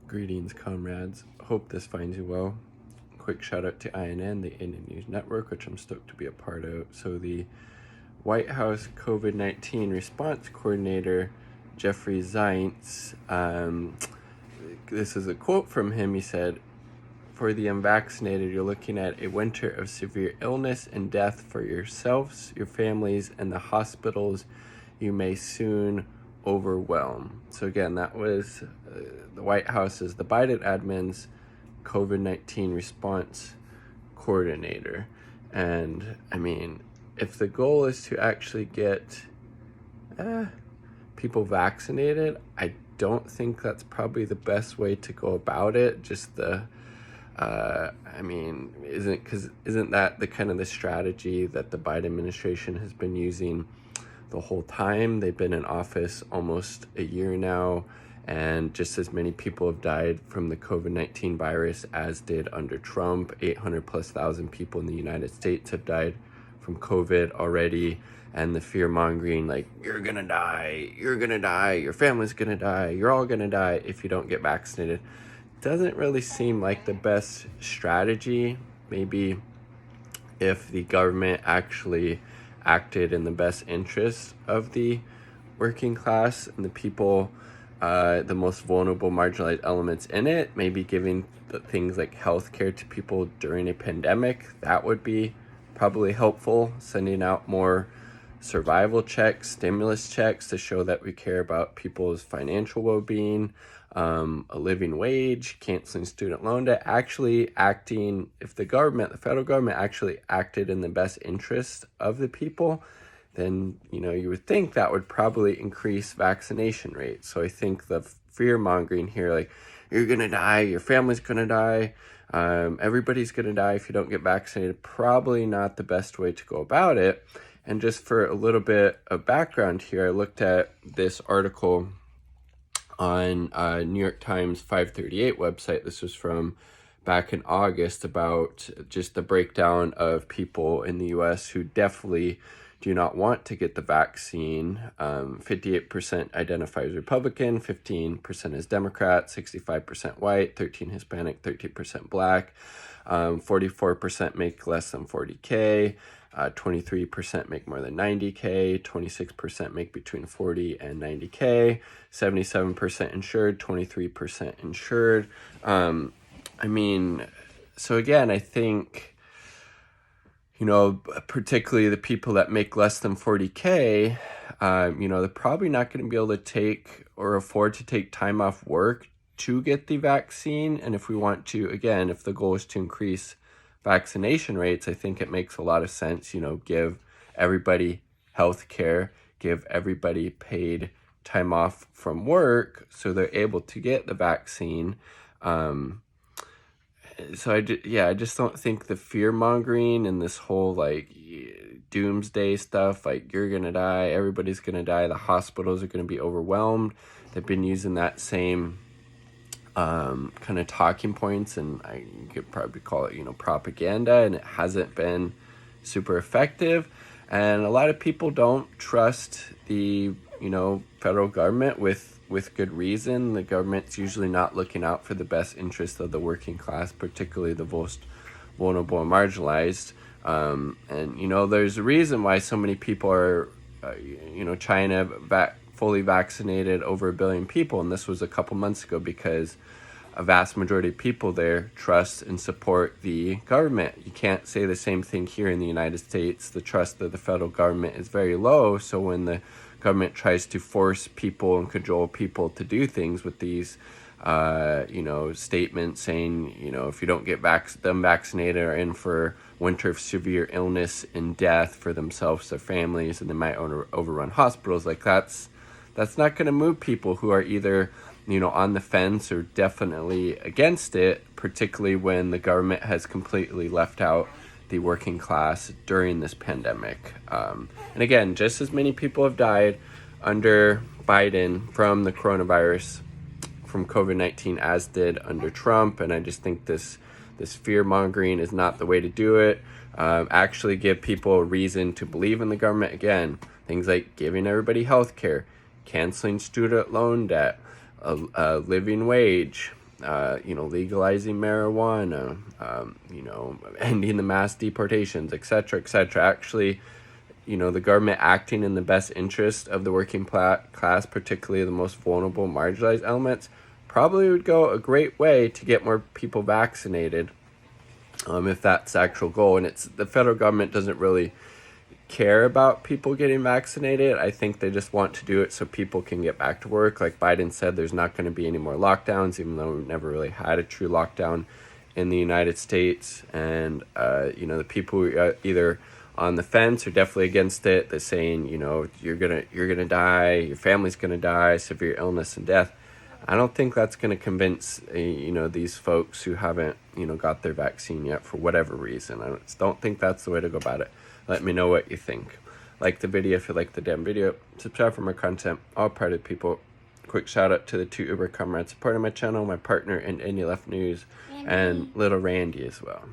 Greetings, comrades. Hope this finds you well. Quick shout out to INN, the Indian News Network, which I'm stoked to be a part of. So the White House COVID-19 response coordinator, Jeffrey Zients, this is a quote from him. He said, "For the unvaccinated, you're looking at a winter of severe illness and death for yourselves, your families, and the hospitals you may soon overwhelm." So again, that was the White House's, the Biden admin's COVID-19 response coordinator. And I mean, if the goal is to actually get people vaccinated, I don't think that's probably the best way to go about it. Just isn't that the kind of the strategy that the Biden administration has been using the whole time? They've been in office almost a year now, and just as many people have died from the COVID-19 virus as did under Trump. 800,000+ people in the United States have died from COVID already. And the fear-mongering, like, you're gonna die, your family's gonna die, you're all gonna die if you don't get vaccinated, doesn't really seem like the best strategy. Maybe if the government actually acted in the best interest of the working class and the people, the most vulnerable, marginalized elements in it, maybe giving things like healthcare to people during a pandemic, that would be probably helpful. Sending out more survival checks, stimulus checks to show that we care about people's financial well-being, a living wage, canceling student loan debt, actually acting, if the federal government actually acted in the best interest of the people, then, you would think that would probably increase vaccination rates. So I think the fear-mongering here, like, you're gonna die, your family's gonna die, everybody's gonna die if you don't get vaccinated, probably not the best way to go about it. And just for a little bit of background here, I looked at this article on New York Times 538 website. This was from back in August, about just the breakdown of people in the US who definitely do not want to get the vaccine. 58% identify as Republican, 15% as Democrat, 65% white, 13% Hispanic, 13% Black, 44% make less than 40K, 23% make more than 90K, 26% make between 40 and 90K, 77% insured, 23% insured. So again, I think, particularly the people that make less than 40K, they're probably not going to be able to take or afford to take time off work to get the vaccine. And if we want to, again, if the goal is to increase vaccination rates, I think it makes a lot of sense, give everybody health care, give everybody paid time off from work so they're able to get the vaccine. So I just don't think the fear-mongering and this whole, like, doomsday stuff, like, you're gonna die, everybody's gonna die, the hospitals are gonna be overwhelmed. They've been using that same kind of talking points, and I could probably call it, propaganda, and it hasn't been super effective. And a lot of people don't trust the, federal government with good reason. The government's usually not looking out for the best interest of the working class, particularly the most vulnerable and marginalized. And, there's a reason why so many people are, China fully vaccinated over 1 billion people. And this was a couple months ago because a vast majority of people there trust and support the government. You can't say the same thing here in the United States. The trust of the federal government is very low. So when the government tries to force people and cajole people to do things with these, statements saying, if you don't get them vaccinated, are in for winter of severe illness and death for themselves, their families, and they might overrun hospitals. Like, that's not going to move people who are either, on the fence or definitely against it, particularly when the government has completely left out the working class during this pandemic. And again, just as many people have died under Biden from the coronavirus, from COVID-19, as did under Trump. And I just think this fear-mongering is not the way to do it. Actually give people a reason to believe in the government. Again, things like giving everybody health care, canceling student loan debt, a living wage, legalizing marijuana, ending the mass deportations, etc., etc. Actually, the government acting in the best interest of the working class, particularly the most vulnerable, marginalized elements, probably would go a great way to get more people vaccinated, if that's the actual goal. And the federal government doesn't really care about people getting vaccinated. I think they just want to do it so people can get back to work. Like Biden said, there's not going to be any more lockdowns, even though we've never really had a true lockdown in the United States. And the people who are either on the fence or definitely against it, they're saying, you're gonna die, your family's gonna die, severe illness and death. I don't think that's going to convince these folks who haven't got their vaccine yet for whatever reason. I don't think that's the way to go about it. Let me know what you think. Like the video if you like the damn video. Subscribe for more content. All Parted people. Quick shout out to the 2 Uber comrades supporting my channel, my partner in Indie Left News, and little Randy as well.